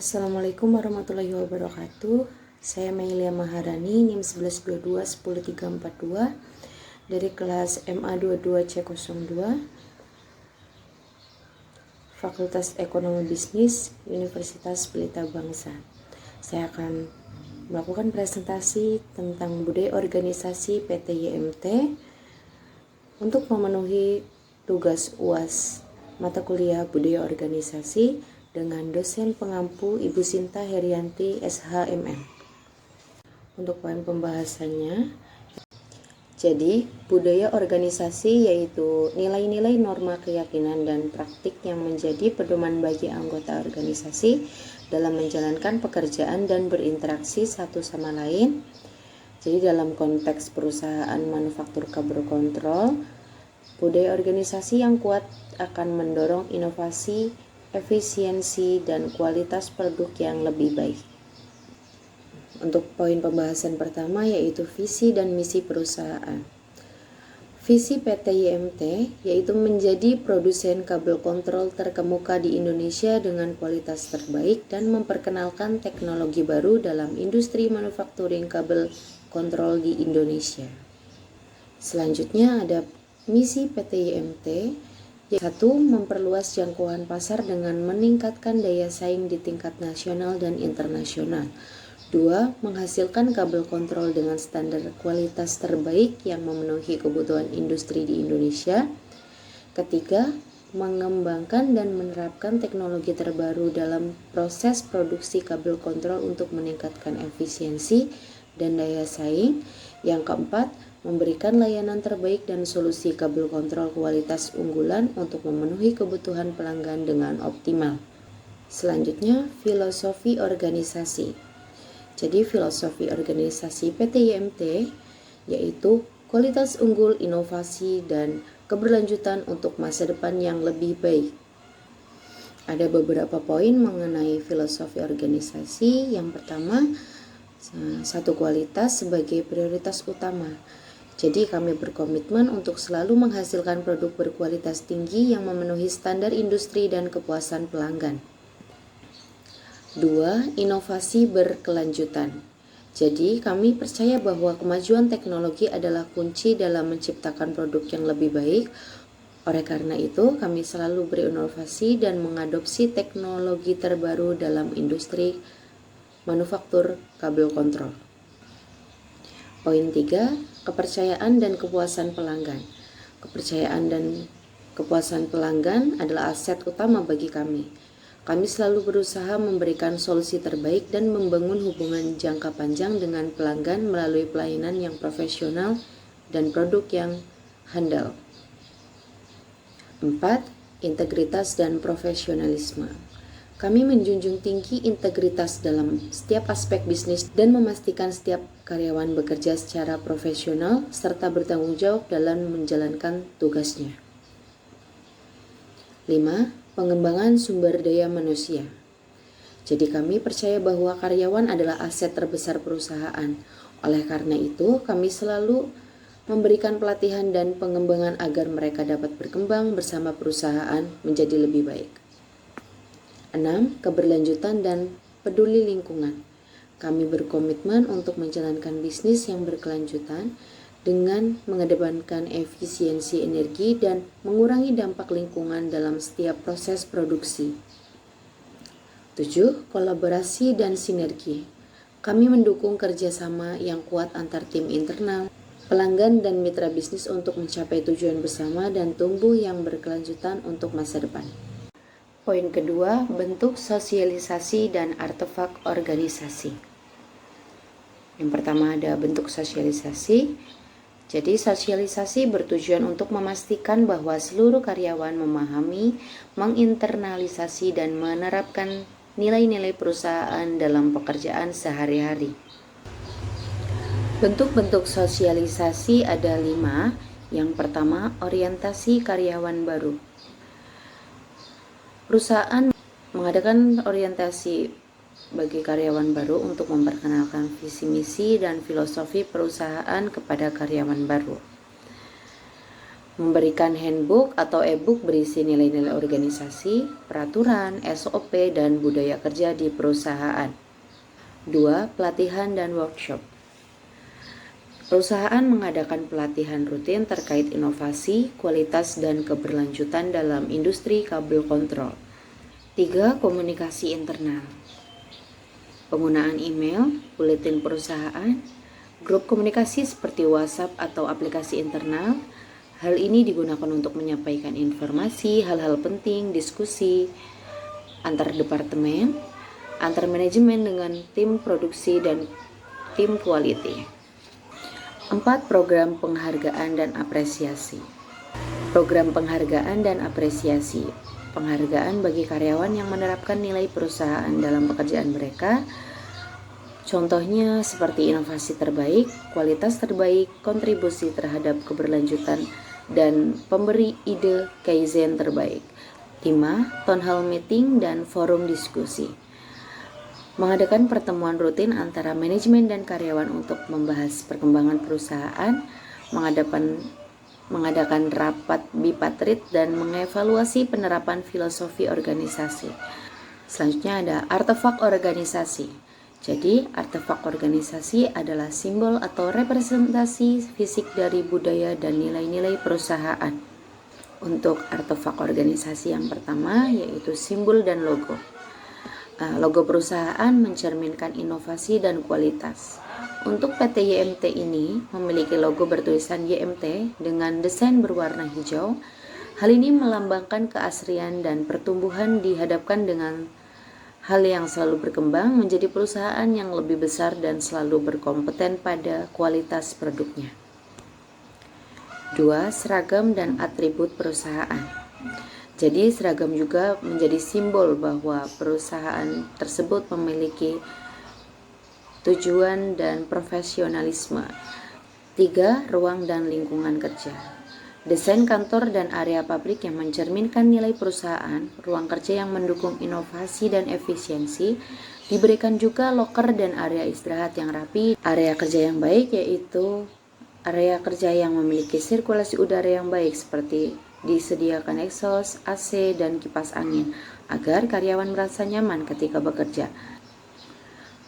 Assalamualaikum warahmatullahi wabarakatuh. Saya Mailia Maharani, NIM 1122-10342 dari kelas MA22C02 Fakultas Ekonomi Bisnis Universitas Pelita Bangsa. Saya akan melakukan presentasi tentang budaya organisasi PT YMT untuk memenuhi tugas UAS mata kuliah budaya organisasi dengan dosen pengampu Ibu Sinta Herianti SHMM. Untuk poin pembahasannya, jadi budaya organisasi yaitu nilai-nilai, norma, keyakinan, dan praktik yang menjadi pedoman bagi anggota organisasi dalam menjalankan pekerjaan dan berinteraksi satu sama lain. Jadi dalam konteks perusahaan manufaktur kabel kontrol, budaya organisasi yang kuat akan mendorong inovasi, efisiensi, dan kualitas produk yang lebih baik. Untuk poin pembahasan pertama yaitu visi dan misi perusahaan. Visi PT YMT yaitu menjadi produsen kabel kontrol terkemuka di Indonesia dengan kualitas terbaik dan memperkenalkan teknologi baru dalam industri manufacturing kabel kontrol di Indonesia. Selanjutnya ada misi PT YMT. 1. Memperluas jangkauan pasar dengan meningkatkan daya saing di tingkat nasional dan internasional. 2. Menghasilkan kabel kontrol dengan standar kualitas terbaik yang memenuhi kebutuhan industri di Indonesia. Ketiga, mengembangkan dan menerapkan teknologi terbaru dalam proses produksi kabel kontrol untuk meningkatkan efisiensi dan daya saing. Yang keempat, memberikan layanan terbaik dan solusi kabel kontrol kualitas unggulan untuk memenuhi kebutuhan pelanggan dengan optimal. Selanjutnya, filosofi organisasi. Jadi filosofi organisasi PT YMT yaitu kualitas unggul, inovasi, dan keberlanjutan untuk masa depan yang lebih baik. Ada beberapa poin mengenai filosofi organisasi. Yang pertama, satu, kualitas sebagai prioritas utama. Jadi kami berkomitmen untuk selalu menghasilkan produk berkualitas tinggi yang memenuhi standar industri dan kepuasan pelanggan. 2. Inovasi berkelanjutan. Jadi kami percaya bahwa kemajuan teknologi adalah kunci dalam menciptakan produk yang lebih baik. Oleh karena itu, kami selalu berinovasi dan mengadopsi teknologi terbaru dalam industri manufaktur kabel kontrol. Poin 3. Kepercayaan dan kepuasan pelanggan. Kepercayaan dan kepuasan pelanggan adalah aset utama bagi kami. Kami selalu berusaha memberikan solusi terbaik dan membangun hubungan jangka panjang dengan pelanggan melalui pelayanan yang profesional dan produk yang handal. 4. Integritas dan profesionalisme. Kami menjunjung tinggi integritas dalam setiap aspek bisnis dan memastikan setiap karyawan bekerja secara profesional serta bertanggung jawab dalam menjalankan tugasnya. 5. Pengembangan sumber daya manusia. Jadi kami percaya bahwa karyawan adalah aset terbesar perusahaan. Oleh karena itu, kami selalu memberikan pelatihan dan pengembangan agar mereka dapat berkembang bersama perusahaan menjadi lebih baik. 6. Keberlanjutan dan peduli lingkungan. Kami berkomitmen untuk menjalankan bisnis yang berkelanjutan dengan mengedepankan efisiensi energi dan mengurangi dampak lingkungan dalam setiap proses produksi. 7. Kolaborasi dan sinergi. Kami mendukung kerjasama yang kuat antar tim internal, pelanggan, dan mitra bisnis untuk mencapai tujuan bersama dan tumbuh yang berkelanjutan untuk masa depan. Poin kedua, bentuk sosialisasi dan artefak organisasi. Yang pertama ada bentuk sosialisasi. Jadi sosialisasi bertujuan untuk memastikan bahwa seluruh karyawan memahami, menginternalisasi, dan menerapkan nilai-nilai perusahaan dalam pekerjaan sehari-hari. Bentuk-bentuk sosialisasi ada 5. Yang pertama, orientasi karyawan baru. Perusahaan mengadakan orientasi bagi karyawan baru untuk memperkenalkan visi misi dan filosofi perusahaan kepada karyawan baru. memberikan handbook atau e-book berisi nilai-nilai organisasi, peraturan, SOP, dan budaya kerja di perusahaan. 2. Pelatihan dan workshop. Perusahaan mengadakan pelatihan rutin terkait inovasi, kualitas, dan keberlanjutan dalam industri kabel kontrol. 3. Komunikasi internal. Penggunaan email, buletin perusahaan, grup komunikasi seperti WhatsApp atau aplikasi internal. Hal ini digunakan untuk menyampaikan informasi, hal-hal penting, diskusi antar departemen, antar manajemen dengan tim produksi dan tim quality. 4. Program penghargaan dan apresiasi. Program penghargaan dan apresiasi. Penghargaan bagi karyawan yang menerapkan nilai perusahaan dalam pekerjaan mereka. Contohnya seperti inovasi terbaik, kualitas terbaik, kontribusi terhadap keberlanjutan, dan pemberi ide Kaizen terbaik. 5. Town hall meeting dan forum diskusi. Mengadakan pertemuan rutin antara manajemen dan karyawan untuk membahas perkembangan perusahaan, mengadakan rapat bipartit dan mengevaluasi penerapan filosofi organisasi. Selanjutnya ada artefak organisasi. Jadi, artefak organisasi adalah simbol atau representasi fisik dari budaya dan nilai-nilai perusahaan. Untuk artefak organisasi yang pertama yaitu simbol dan logo. Logo perusahaan mencerminkan inovasi dan kualitas. Untuk PT YMT ini memiliki logo bertulisan YMT dengan desain berwarna hijau. Hal ini melambangkan keasrian dan pertumbuhan dihadapkan dengan hal yang selalu berkembang menjadi perusahaan yang lebih besar dan selalu berkompeten pada kualitas produknya. 2. Seragam dan atribut perusahaan. Jadi seragam juga menjadi simbol bahwa perusahaan tersebut memiliki tujuan dan profesionalisme. 3. Ruang dan lingkungan kerja. Desain kantor dan area pabrik yang mencerminkan nilai perusahaan, ruang kerja yang mendukung inovasi dan efisiensi, diberikan juga loker dan area istirahat yang rapi. Area kerja yang baik yaitu area kerja yang memiliki sirkulasi udara yang baik seperti disediakan exhaust, AC, dan kipas angin agar karyawan merasa nyaman ketika bekerja.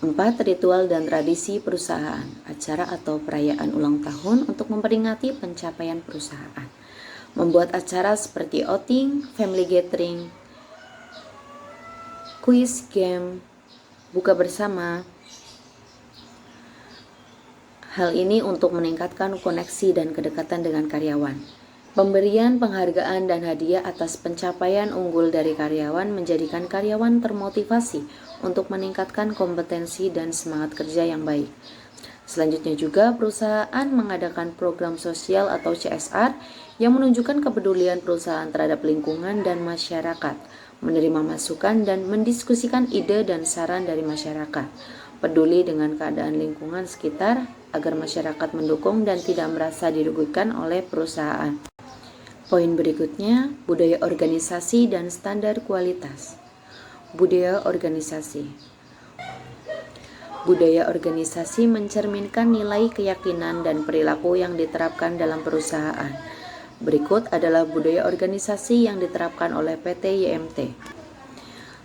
4. Ritual dan tradisi perusahaan, acara atau perayaan ulang tahun untuk memperingati pencapaian perusahaan. Membuat acara seperti outing, family gathering, quiz game, buka bersama. Hal ini untuk meningkatkan koneksi dan kedekatan dengan karyawan. Pemberian penghargaan dan hadiah atas pencapaian unggul dari karyawan menjadikan karyawan termotivasi untuk meningkatkan kompetensi dan semangat kerja yang baik. Selanjutnya juga perusahaan mengadakan program sosial atau CSR yang menunjukkan kepedulian perusahaan terhadap lingkungan dan masyarakat, menerima masukan dan mendiskusikan ide dan saran dari masyarakat, peduli dengan keadaan lingkungan sekitar agar masyarakat mendukung dan tidak merasa dirugikan oleh perusahaan. Poin berikutnya, budaya organisasi dan standar kualitas. Budaya organisasi. Budaya organisasi mencerminkan nilai, keyakinan, dan perilaku yang diterapkan dalam perusahaan. Berikut adalah budaya organisasi yang diterapkan oleh PT YMT.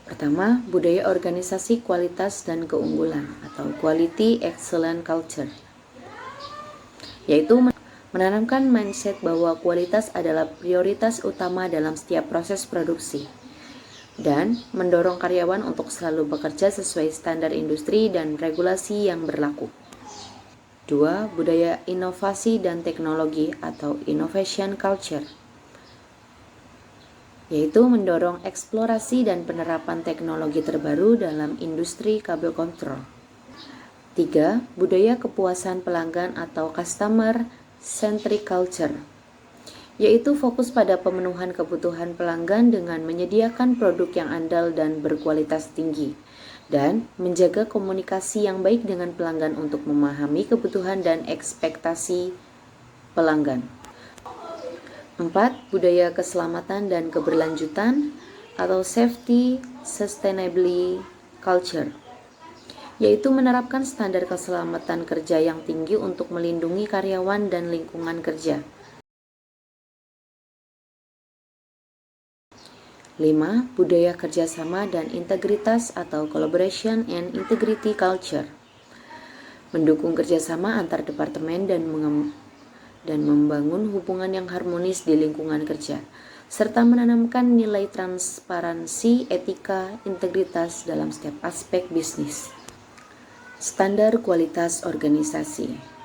Pertama, budaya organisasi kualitas dan keunggulan atau Quality Excellent Culture, yaitu menanamkan mindset bahwa kualitas adalah prioritas utama dalam setiap proses produksi dan mendorong karyawan untuk selalu bekerja sesuai standar industri dan regulasi yang berlaku. 2. Budaya inovasi dan teknologi atau Innovation Culture, yaitu mendorong eksplorasi dan penerapan teknologi terbaru dalam industri kabel kontrol. 3. Budaya kepuasan pelanggan atau Customer Centric Culture, yaitu fokus pada pemenuhan kebutuhan pelanggan dengan menyediakan produk yang andal dan berkualitas tinggi, dan menjaga komunikasi yang baik dengan pelanggan untuk memahami kebutuhan dan ekspektasi pelanggan. 4. Budaya keselamatan dan keberlanjutan atau Safety Sustainability Culture, yaitu menerapkan standar keselamatan kerja yang tinggi untuk melindungi karyawan dan lingkungan kerja. 5. Budaya kerjasama dan integritas atau collaboration and integrity culture. Mendukung kerjasama antar departemen dan membangun hubungan yang harmonis di lingkungan kerja, serta menanamkan nilai transparansi, etika, integritas dalam setiap aspek bisnis. Standar kualitas organisasi.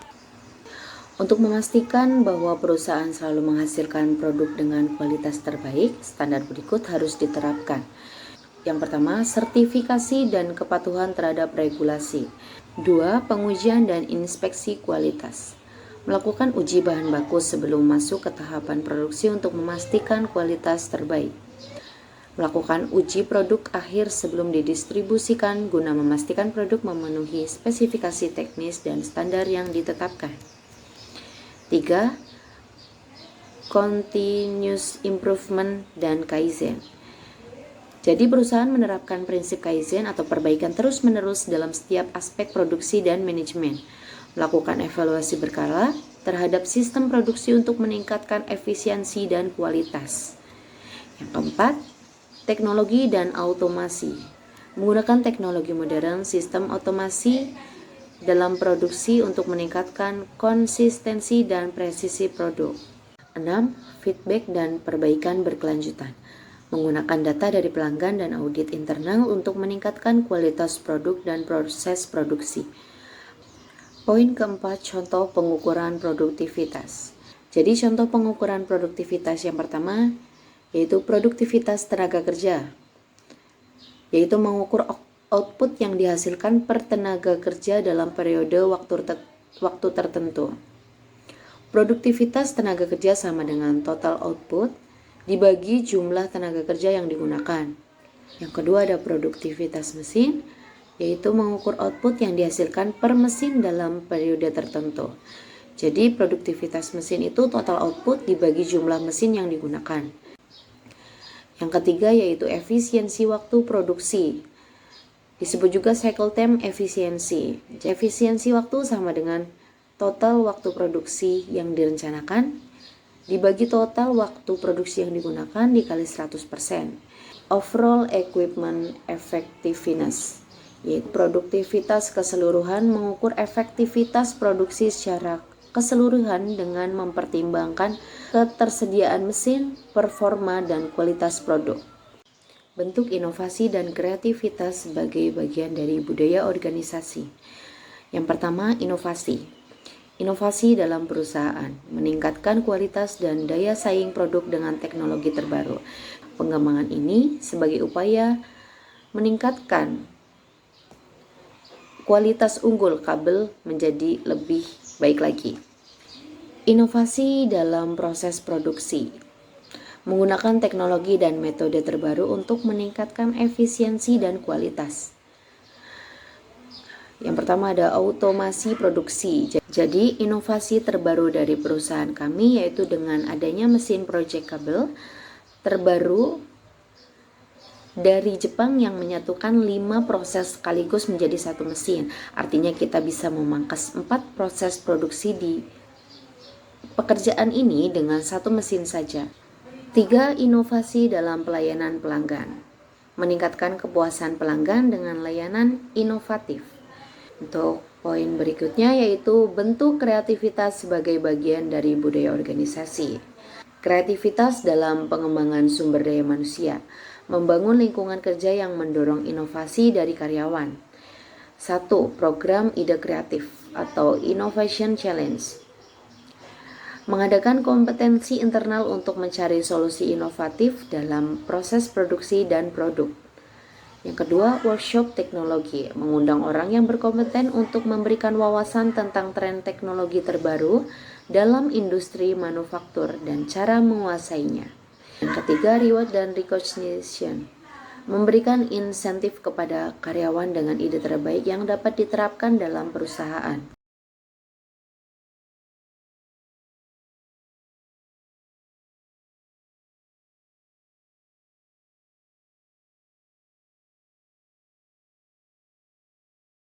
Untuk memastikan bahwa perusahaan selalu menghasilkan produk dengan kualitas terbaik, standar berikut harus diterapkan. Yang pertama, sertifikasi dan kepatuhan terhadap regulasi. 2. Pengujian dan inspeksi kualitas. Melakukan uji bahan baku sebelum masuk ke tahapan produksi untuk memastikan kualitas terbaik. Melakukan uji produk akhir sebelum didistribusikan guna memastikan produk memenuhi spesifikasi teknis dan standar yang ditetapkan. 3. Continuous improvement dan kaizen. Jadi perusahaan menerapkan prinsip kaizen atau perbaikan terus-menerus dalam setiap aspek produksi dan manajemen. Melakukan evaluasi berkala terhadap sistem produksi untuk meningkatkan efisiensi dan kualitas. Yang keempat, teknologi dan automasi. Menggunakan teknologi modern, sistem otomasi dalam produksi untuk meningkatkan konsistensi dan presisi produk. 6. Feedback dan perbaikan berkelanjutan. Menggunakan data dari pelanggan dan audit internal untuk meningkatkan kualitas produk dan proses produksi. Poin keempat, contoh pengukuran produktivitas. Jadi contoh pengukuran produktivitas yang pertama yaitu produktivitas tenaga kerja, yaitu mengukur output yang dihasilkan per tenaga kerja dalam periode waktu tertentu. Produktivitas tenaga kerja sama dengan total output dibagi jumlah tenaga kerja yang digunakan. Yang kedua ada produktivitas mesin, yaitu mengukur output yang dihasilkan per mesin dalam periode tertentu. Jadi produktivitas mesin itu total output dibagi jumlah mesin yang digunakan. Yang ketiga yaitu efisiensi waktu produksi. Disebut juga cycle time efisiensi. Efisiensi waktu sama dengan total waktu produksi yang direncanakan dibagi total waktu produksi yang digunakan dikali 100%. Overall equipment effectiveness, yaitu produktivitas keseluruhan, mengukur efektivitas produksi secara keseluruhan dengan mempertimbangkan ketersediaan mesin, performa, dan kualitas produk. Bentuk inovasi dan kreativitas sebagai bagian dari budaya organisasi. Yang pertama, inovasi. Inovasi dalam perusahaan, meningkatkan kualitas dan daya saing produk dengan teknologi terbaru. Pengembangan ini sebagai upaya meningkatkan kualitas unggul kabel menjadi lebih baik lagi. Inovasi dalam proses produksi, menggunakan teknologi dan metode terbaru untuk meningkatkan efisiensi dan kualitas. Yang pertama ada automasi produksi. Jadi inovasi terbaru dari perusahaan kami yaitu dengan adanya mesin project kabel terbaru dari Jepang yang menyatukan 5 proses sekaligus menjadi satu mesin. Artinya kita bisa memangkas 4 proses produksi di pekerjaan ini dengan satu mesin saja. 3. Inovasi dalam pelayanan pelanggan. Meningkatkan kepuasan pelanggan dengan layanan inovatif. Untuk poin berikutnya yaitu bentuk kreativitas sebagai bagian dari budaya organisasi. Kreativitas dalam pengembangan sumber daya manusia, membangun lingkungan kerja yang mendorong inovasi dari karyawan. 1. Program ide kreatif atau Innovation Challenge. Mengadakan kompetensi internal untuk mencari solusi inovatif dalam proses produksi dan produk. Yang kedua, workshop teknologi, mengundang orang yang berkompeten untuk memberikan wawasan tentang tren teknologi terbaru dalam industri manufaktur dan cara menguasainya. Yang ketiga, reward dan recognition, memberikan insentif kepada karyawan dengan ide terbaik yang dapat diterapkan dalam perusahaan.